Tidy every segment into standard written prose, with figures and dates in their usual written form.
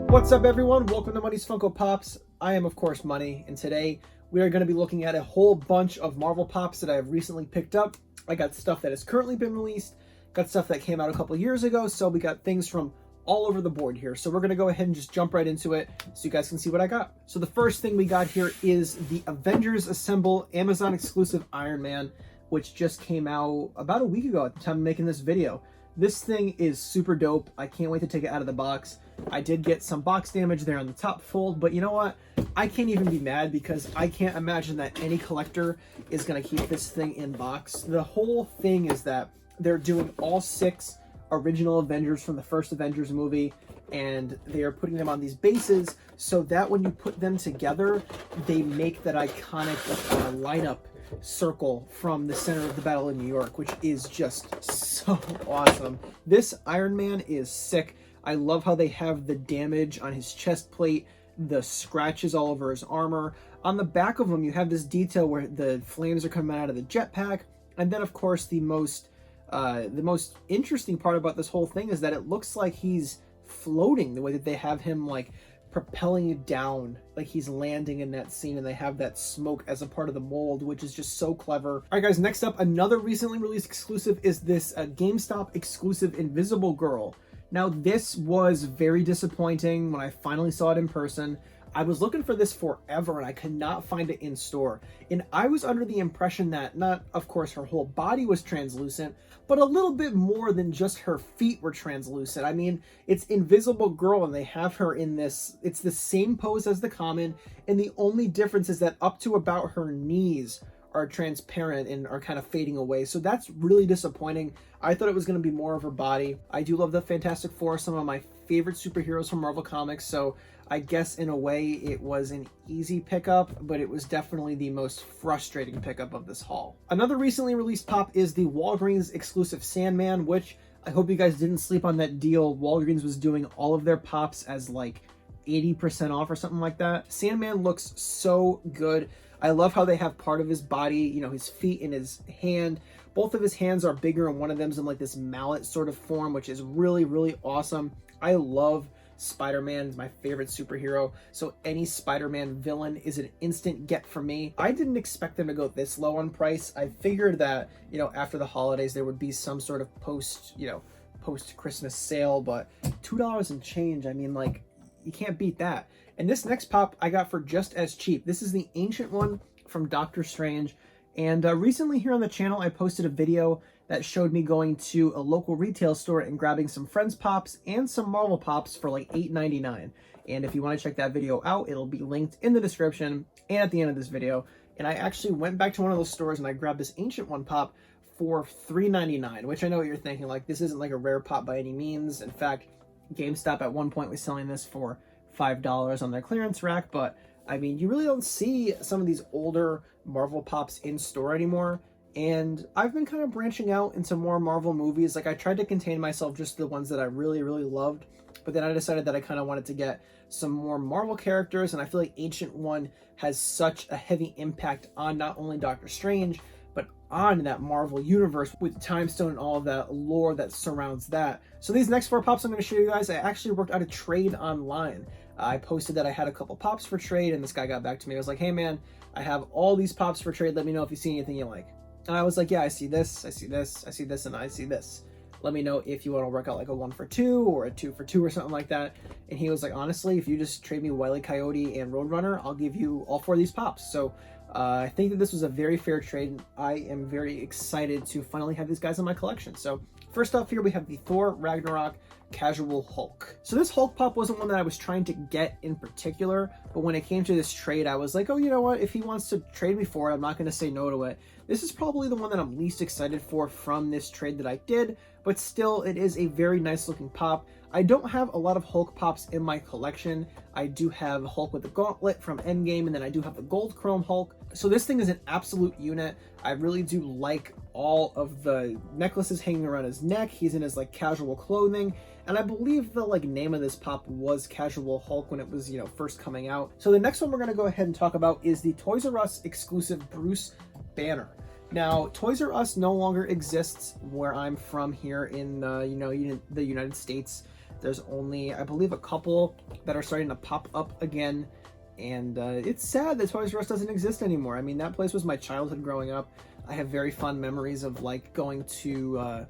What's up, everyone? Welcome to Money's Funko Pops. I am, of course, Money, and today we are going to be looking at a whole bunch of Marvel Pops that I have recently picked up. I got stuff that has currently been released, got stuff that came out a couple years ago, so we got things from all over the board here. So we're going to go ahead and just jump right into it so you guys can see what I got. So the first thing we got here is the Avengers Assemble Amazon exclusive Iron Man, which just came out about a week ago at the time of making this video. This thing is super dope. I can't wait to take it out of the box. I did get some box damage there on the top fold, but you know what? I can't even be mad because I can't imagine that any collector is going to keep this thing in box. The whole thing is that they're doing all 6 original Avengers from the first Avengers movie, and they are putting them on these bases so that when you put them together, they make that iconic lineup circle from the center of the Battle of New York, which is just so awesome. This Iron Man is sick. I love how they have the damage on his chest plate, the scratches all over his armor. On the back of him, you have this detail where the flames are coming out of the jetpack. And then, of course, the most interesting part about this whole thing is that it looks like he's floating, the way that they have him like propelling it down, like he's landing in that scene, and they have that smoke as a part of the mold, which is just so clever. All right, guys, next up, another recently released exclusive is this GameStop exclusive Invisible Girl. Now, this was very disappointing when I finally saw it in person. I was looking for this forever and I could not find it in store. And I was under the impression that not, of course, her whole body was translucent, but a little bit more than just her feet were translucent. I mean, it's Invisible Girl and they have her in this, it's the same pose as the common, and the only difference is that up to about her knees are transparent and are kind of fading away. So that's really disappointing. I thought it was going to be more of her body. I do love the Fantastic Four, some of my favorite superheroes from Marvel Comics, so I guess in a way it was an easy pickup, but it was definitely the most frustrating pickup of this haul. Another recently released pop is the Walgreens exclusive Sandman, which I hope you guys didn't sleep on that deal. Walgreens was doing all of their pops as like 80% off or something like that. Sandman looks so good. I love how they have part of his body, you know, his feet and his hand. Both of his hands are bigger, and one of them's in like this mallet sort of form, which is really, really awesome. I love Spider-Man. Is my favorite superhero, so any Spider-Man villain is an instant get for me. I didn't expect them to go this low on price. I figured that, you know, after the holidays there would be some sort of post-Christmas sale, but $2 and change, I mean, like, you can't beat that. And this next pop I got for just as cheap. This is the Ancient One from Doctor Strange. And recently here on the channel, I posted a video that showed me going to a local retail store and grabbing some Friends Pops and some Marvel Pops for like $8.99. And if you want to check that video out, it'll be linked in the description and at the end of this video. And I actually went back to one of those stores and I grabbed this Ancient One pop for $3.99, which I know what you're thinking, like, this isn't like a rare pop by any means. In fact, GameStop at one point was selling this for $5 on their clearance rack, but I mean, you really don't see some of these older Marvel Pops in store anymore. And I've been kind of branching out into more Marvel movies. Like, I tried to contain myself just to the ones that I really, really loved, but then I decided that I kind of wanted to get some more Marvel characters, and I feel like Ancient One has such a heavy impact on not only Doctor Strange, but on that Marvel universe with Time Stone and all of that lore that surrounds that. So these next 4 pops I'm going to show you guys, I actually worked out a trade online. I posted that I had a couple pops for trade, and this guy got back to me. I was like, hey man, I have all these pops for trade. Let me know if you see anything you like. And I was like, yeah, I see this, I see this, I see this, and I see this. Let me know if you want to work out like a 1 for 2 or a 2 for 2 or something like that. And he was like, honestly, if you just trade me Wile E. Coyote and Roadrunner, I'll give you all 4 of these pops. So I think that this was a very fair trade, and I am very excited to finally have these guys in my collection. So first off here, we have the Thor Ragnarok Casual Hulk. So this Hulk pop wasn't one that I was trying to get in particular, but when it came to this trade, I was like, oh, you know what? If he wants to trade me for it, I'm not going to say no to it. This is probably the one that I'm least excited for from this trade that I did, but still, it is a very nice looking pop. I don't have a lot of Hulk pops in my collection. I do have Hulk with the gauntlet from Endgame, and then I do have the gold chrome Hulk. So this thing is an absolute unit. I really do like all of the necklaces hanging around his neck. He's in his like casual clothing, and I believe the like name of this pop was Casual Hulk when it was, you know, first coming out. So the next one we're going to go ahead and talk about is the Toys R Us exclusive Bruce Banner. Now, Toys R Us no longer exists where I'm from here in the United States. There's only, I believe, a couple that are starting to pop up again, and it's sad that Toys R Us doesn't exist anymore. I mean, that place was my childhood growing up. I have very fond memories of like going to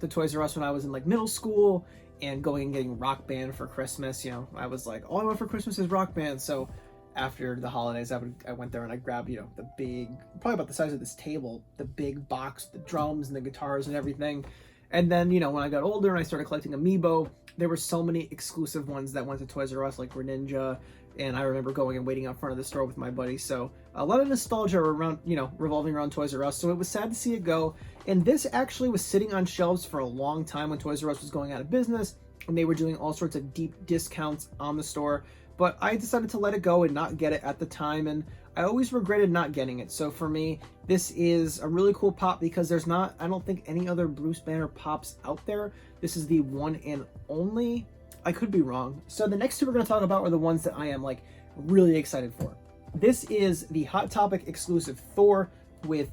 the Toys R Us when I was in like middle school and going and getting Rock Band for Christmas. You know, I was like, all I want for Christmas is Rock Band. So after the holidays, I went there and I grabbed, you know, the big, probably about the size of this table, the big box, the drums and the guitars and everything. And then, you know, when I got older and I started collecting Amiibo, there were so many exclusive ones that went to Toys R Us, like Greninja, and I remember going and waiting out front of the store with my buddy. So a lot of nostalgia around, you know, revolving around Toys R Us. So it was sad to see it go. And this actually was sitting on shelves for a long time when Toys R Us was going out of business, and they were doing all sorts of deep discounts on the store. But I decided to let it go and not get it at the time, and I always regretted not getting it. So for me, this is a really cool pop because there's not, I don't think, any other Bruce Banner pops out there. This is the one and only. I could be wrong. So the next two we're going to talk about are the ones that I am like really excited for. This is the Hot Topic exclusive Thor with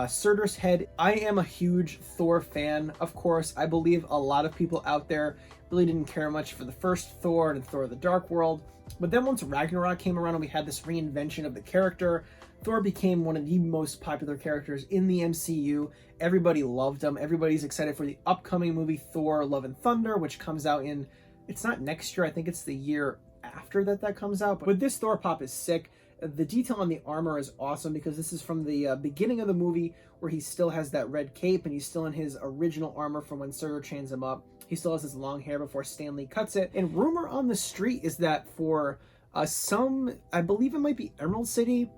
Surtur's head. I am a huge Thor fan, of course. I believe a lot of people out there really didn't care much for the first Thor and Thor the Dark World. But then once Ragnarok came around and we had this reinvention of the character, Thor became one of the most popular characters in the MCU. Everybody loved him. Everybody's excited for the upcoming movie Thor Love and Thunder, which comes out in, it's not next year, I think it's the year after that comes out. But this Thor pop is sick. The detail on the armor is awesome because this is from the beginning of the movie where he still has that red cape and he's still in his original armor from when Surtur chains him up. He still has his long hair before Stan Lee cuts it. And rumor on the street is that for some, I believe it might be Emerald City,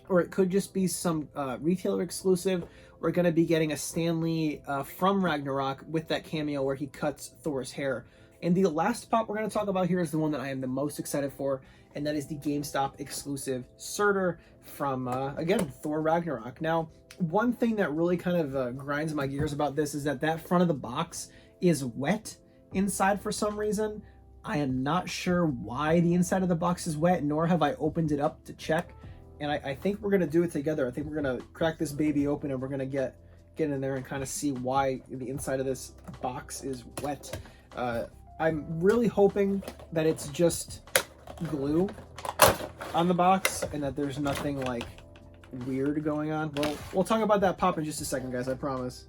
or it could just be some retailer exclusive, we're going to be getting a Stan Lee from Ragnarok with that cameo where he cuts Thor's hair. And the last pop we're going to talk about here is the one that I am the most excited for, and that is the GameStop exclusive Surtur from, again, Thor Ragnarok. Now, one thing that really kind of grinds my gears about this is that front of the box is wet inside for some reason. I am not sure why the inside of the box is wet, nor have I opened it up to check. And I think we're going to do it together. I think we're going to crack this baby open and we're going to get in there and kind of see why the inside of this box is wet. I'm really hoping that it's just glue on the box and that there's nothing like weird going on. Well, we'll talk about that pop in just a second, guys, I promise.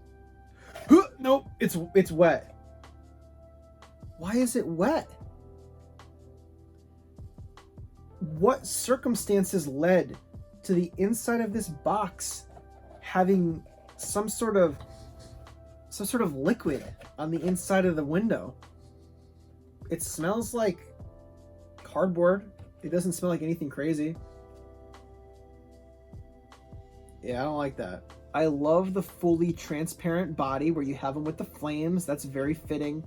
Nope, it's wet. Why is it wet? What circumstances led to the inside of this box having some sort of liquid on the inside of the window? It smells like cardboard. It doesn't smell like anything crazy. Yeah, I don't like that. I love the fully transparent body where you have them with the flames. That's very fitting.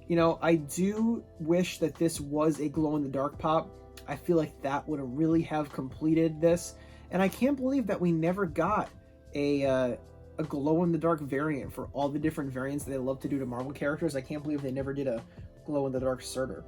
You know, I do wish that this was a glow-in-the-dark pop. I feel like that would really have completed this. And I can't believe that we never got a glow-in-the-dark variant for all the different variants that they love to do to Marvel characters. I can't believe they never did a glow-in-the-dark Surtur.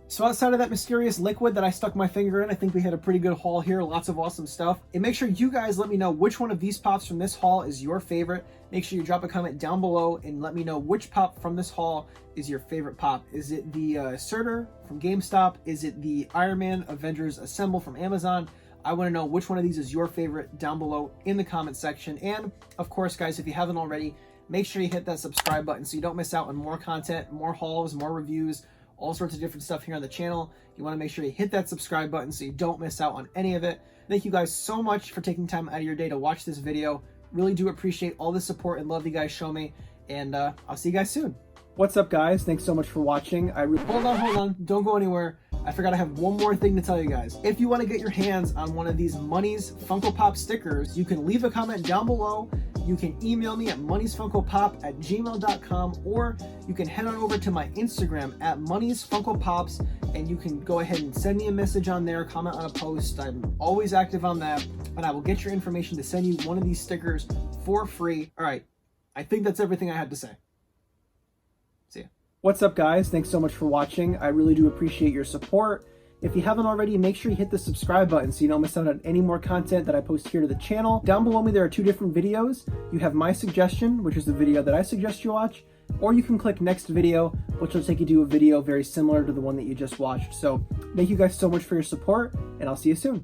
So outside of that mysterious liquid that I stuck my finger in, I think we had a pretty good haul here. Lots of awesome stuff. And make sure you guys let me know which one of these pops from this haul is your favorite. Make sure you drop a comment down below and let me know which pop from this haul is your favorite pop. Is it the Surtur from GameStop? Is it the Iron Man Avengers Assemble from Amazon? I want to know which one of these is your favorite down below in the comment section. And of course, guys, if you haven't already, make sure you hit that subscribe button so you don't miss out on more content, more hauls, more reviews, all sorts of different stuff here on the channel. You want to make sure you hit that subscribe button so you don't miss out on any of it. Thank you guys so much for taking time out of your day to watch this video. Really do appreciate all the support and love you guys show me. And I'll see you guys soon. What's up, guys? Thanks so much for watching. Hold on. Don't go anywhere. I forgot I have one more thing to tell you guys. If you want to get your hands on one of these Money's Funko Pop stickers, you can leave a comment down below. You can email me at moneysfunkopop@gmail.com, or you can head on over to my Instagram at moneysfunkopops, and you can go ahead and send me a message on there, comment on a post. I'm always active on that, and I will get your information to send you one of these stickers for free. All right, I think that's everything I had to say. See ya. What's up, guys? Thanks so much for watching. I really do appreciate your support. If you haven't already, make sure you hit the subscribe button so you don't miss out on any more content that I post here to the channel. Down below me there are two different videos. You have my suggestion, which is the video that I suggest you watch, or you can click next video, which will take you to a video very similar to the one that you just watched. So thank you guys so much for your support, and I'll see you soon.